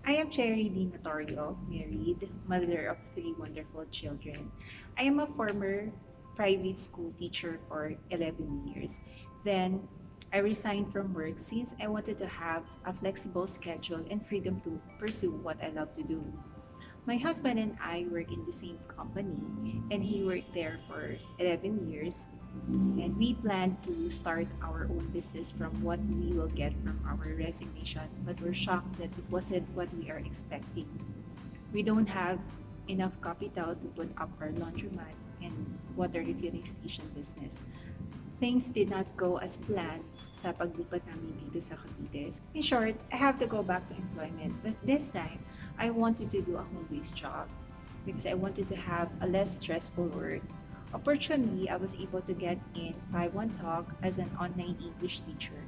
I am Cherry D. Notorio, married, mother of three wonderful children. I am a former private school teacher for 11 years. Then, I resigned from work since I wanted to have a flexible schedule and freedom to pursue what I love to do. My husband and I work in the same company, and he worked there for 11 years. And we plan to start our own business from what we will get from our resignation, but we're shocked that it wasn't what we are expecting. We don't have enough capital to put up our laundromat and water refilling station business. Things did not go as planned sa paglipat namin dito sa Cavite. In short, I have to go back to employment, but this time, I wanted to do a home-based job because I wanted to have a less stressful work. Opportunity, I was able to get in 5-1 Talk as an online English teacher.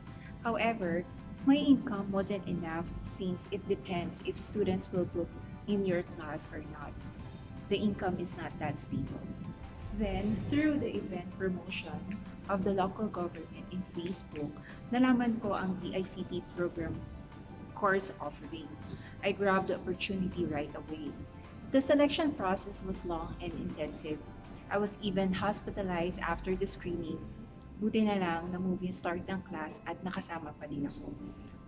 However, my income wasn't enough since it depends if students will book in your class or not. The income is not that stable. Then, through the event promotion of the local government in Facebook, nalaman ko ang DICT program course offering. I grabbed the opportunity right away. The selection process was long and intensive. I was even hospitalized after the screening. Buti na lang na move yung start ng class at nakasama pa din ako.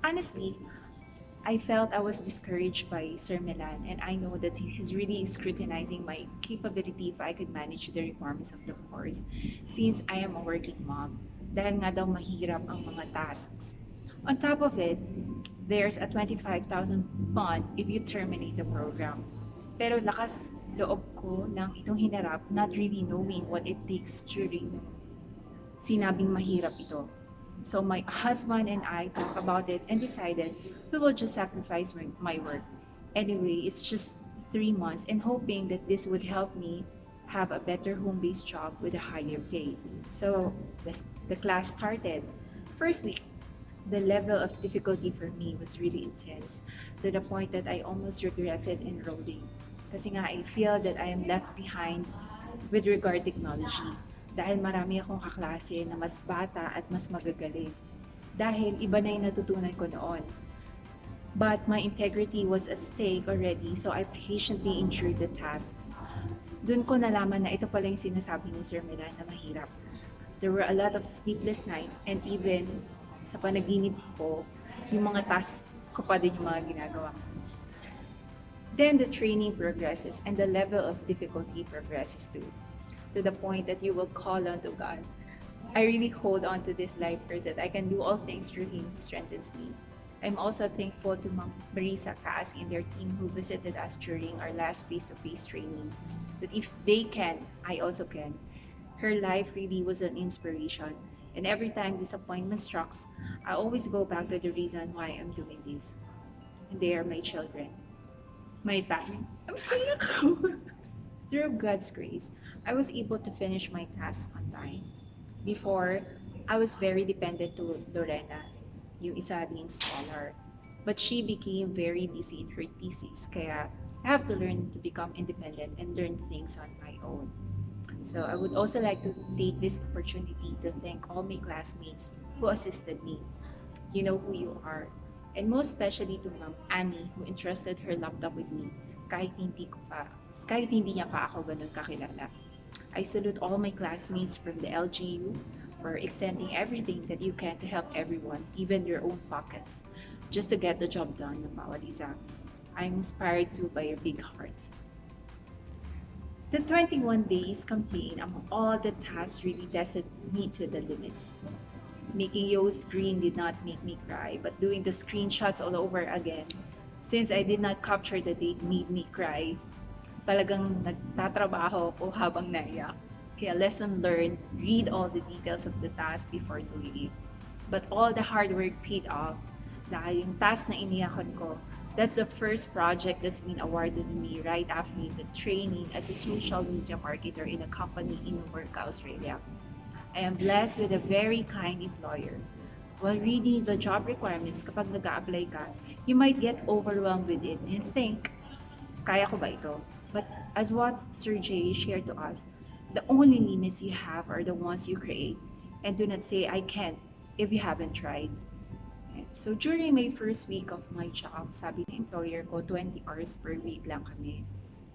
Honestly, I felt I was discouraged by Sir Milan, and I know that he's really scrutinizing my capability if I could manage the requirements of the course since I am a working mom. Dahil nga daw mahirap ang mga tasks. On top of it, there's a 25,000 bond if you terminate the program. Pero lakas loob ko ng itong hinarap, not really knowing what it takes during sinabing mahirap ito. So my husband and I talked about it and decided we will just sacrifice my work. Anyway, it's just 3 months and hoping that this would help me have a better home-based job with a higher pay. So the class started. First week, the level of difficulty for me was really intense to the point that I almost regretted enrolling. Kasi nga I feel that I am left behind with regard technology dahil marami akong kaklase na mas bata at mas magagaling. Dahil iba na yung natutunan ko noon. But my integrity was at stake already, so I patiently endured the tasks. Doon ko nalaman na ito pala yung sinasabi ni Sir Milan na mahirap. There were a lot of sleepless nights and even sa panaginip ko, yung mga tasks ko pa din yung mga ginagawa ko. Then the training progresses and the level of difficulty progresses too, to the point that you will call on to God. I really hold on to this life verse that I can do all things through Him who strengthens me. I'm also thankful to Ma'am Marisa Kaas and their team who visited us during our last face-to-face training. That if they can, I also can. Her life really was an inspiration. And every time disappointment strikes, I always go back to the reason why I'm doing this. And they are my children, my family. I'm Through God's grace, I was able to finish my tasks on time. Before, I was very dependent to Lorena, yung isa ding scholar. But she became very busy in her thesis, kaya I have to learn to become independent and learn things on my own. So I would also like to take this opportunity to thank all my classmates who assisted me. You know who you are. And most especially to Ma'am Annie who entrusted her laptop with me kahit hindi niya pa ako ganun kakilala. I salute all my classmates from the LGU for extending everything that you can to help everyone, even your own pockets, just to get the job done ng bawat isa. I'm inspired too by your big hearts. The 21 days campaign among all the tasks really tested me to the limits. Making Yo's screen did not make me cry, but doing the screenshots all over again, since I did not capture the date, made me cry. Talagang nagtatrabaho ko habang naiyak. Kaya lesson learned, read all the details of the task before doing it. But all the hard work paid off. Dahil yung task na iniyakan ko, that's the first project that's been awarded to me right after the training as a social media marketer in a company in America, Australia. I am blessed with a very kind employer. While reading the job requirements kapag nag-a-apply ka, you might get overwhelmed with it and think, kaya ko ba ito? But as what Sir Jay shared to us, the only limits you have are the ones you create. And do not say, I can't, if you haven't tried. So during my first week of my job, sabi ng employer ko, 20 hours per week lang kami.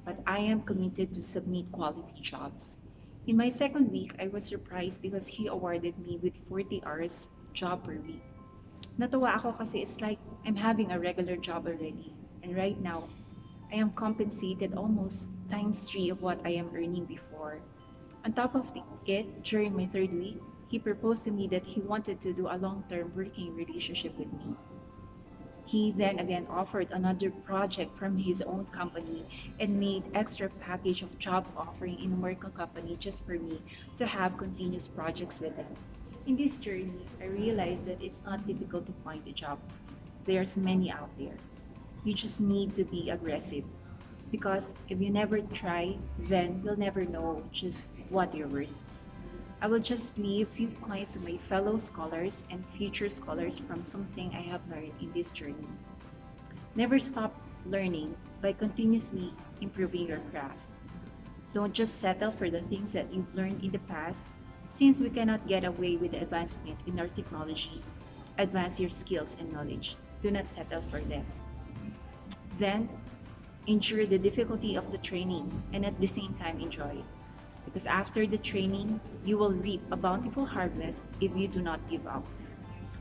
But I am committed to submit quality jobs. In my second week, I was surprised because he awarded me with 40 hours job per week. Natuwa ako kasi it's like I'm having a regular job already. And right now, I am compensated almost times three of what I am earning before. On top of it, during my third week, he proposed to me that he wanted to do a long-term working relationship with me. He then again offered another project from his own company and made extra package of job offering in American company just for me to have continuous projects with them. In this journey, I realized that it's not difficult to find a job. There's many out there. You just need to be aggressive because if you never try, then you'll never know just what you're worth. I will just leave few points to my fellow scholars and future scholars from something I have learned in this journey. Never stop learning by continuously improving your craft. Don't just settle for the things that you've learned in the past. Since we cannot get away with the advancement in our technology, advance your skills and knowledge. Do not settle for less. Then, endure the difficulty of the training and at the same time enjoy. Because after the training, you will reap a bountiful harvest if you do not give up.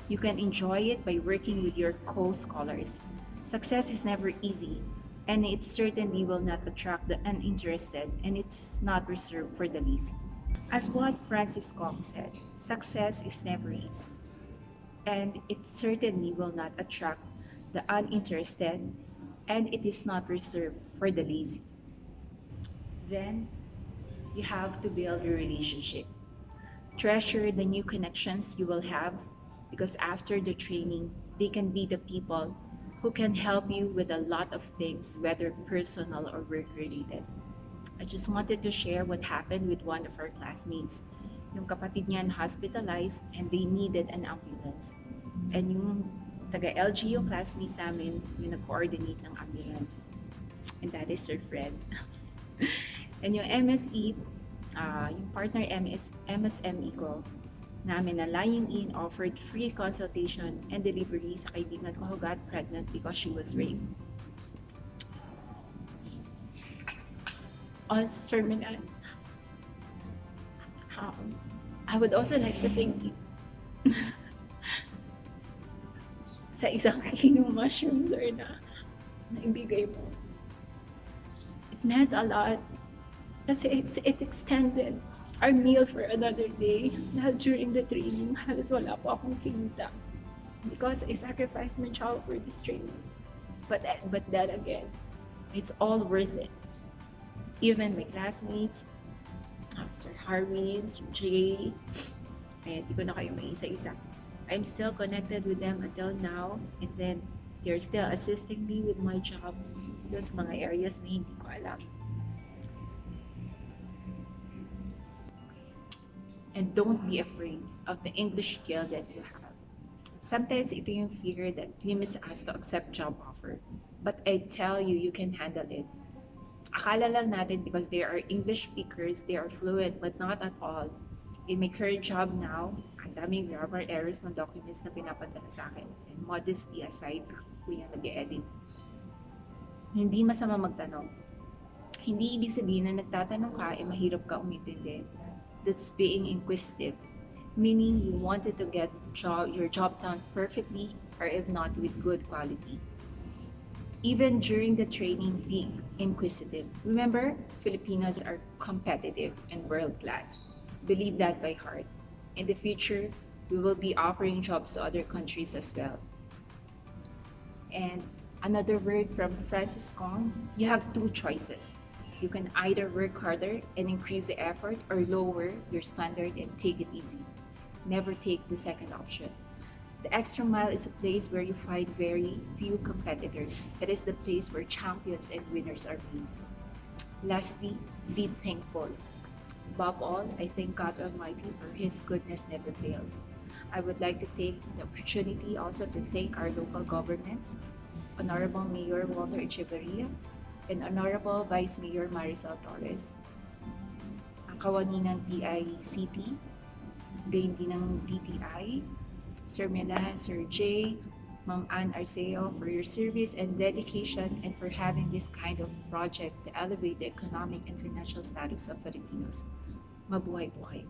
You can enjoy it by working with your co scholars. Success is never easy, and it certainly will not attract the uninterested, and it's not reserved for the lazy. As what Francis Kong said, success is never easy, and it certainly will not attract the uninterested, and it is not reserved for the lazy. Then you have to build a relationship. Treasure the new connections you will have because after the training, they can be the people who can help you with a lot of things, whether personal or work related. I just wanted to share what happened with one of our classmates. Yung kapatid niya hospitalized and they needed an ambulance. And yung taga-LG yung classmates namin, yung nag-coordinate ng ambulance. And that is her friend. And yung MSE, yung partner MSME ko, namin na lying in offered free consultation and delivery sa kaibigan ko who got pregnant because she was raped. On terminal, I would also like to thank you sa isang kinong mushroom lure na ibigay mo. It meant a lot kasi it extended our meal for another day. Dahil during the training, halos wala po akong kinita because I sacrificed my job for this training. But then again, it's all worth it. Even my classmates, Sir Harwin, Sir Jay, di ko na kayo may isa-isa. I'm still connected with them until now, and then they're still assisting me with my job doon sa mga areas na hindi ko alam. And don't be afraid of the English skill that you have. Sometimes ito yung fear that limits us to accept job offer. But I tell you, you can handle it. Akala lang natin because they are English speakers, they are fluent, but not at all. In my current job now, ang daming grammar errors ng documents na pinapadala sa akin. And modesty aside, ako yung nag-edit. Hindi masama magtanong. Hindi ibig sabihin na nagtatanong ka, mahirap ka umintindi. That's being inquisitive, meaning you wanted to get your job done perfectly, or if not, with good quality. Even during the training, be inquisitive. Remember, Filipinos are competitive and world-class. Believe that by heart. In the future, we will be offering jobs to other countries as well. And another word from Francis Kong, you have two choices. You can either work harder and increase the effort or lower your standard and take it easy. Never take the second option. The extra mile is a place where you find very few competitors. It is the place where champions and winners are made. Lastly, be thankful. Above all, I thank God Almighty for His goodness never fails. I would like to take the opportunity also to thank our local governments, Honorable Mayor Walter Echeverria, and Honorable Vice Mayor Marisol Torres, ang kawani ng DICT, gayon din ng DTI, Sir Milan, Sir Jay, Ma'am Ann Arceo, for your service and dedication and for having this kind of project to elevate the economic and financial status of Filipinos. Mabuhay po kayo.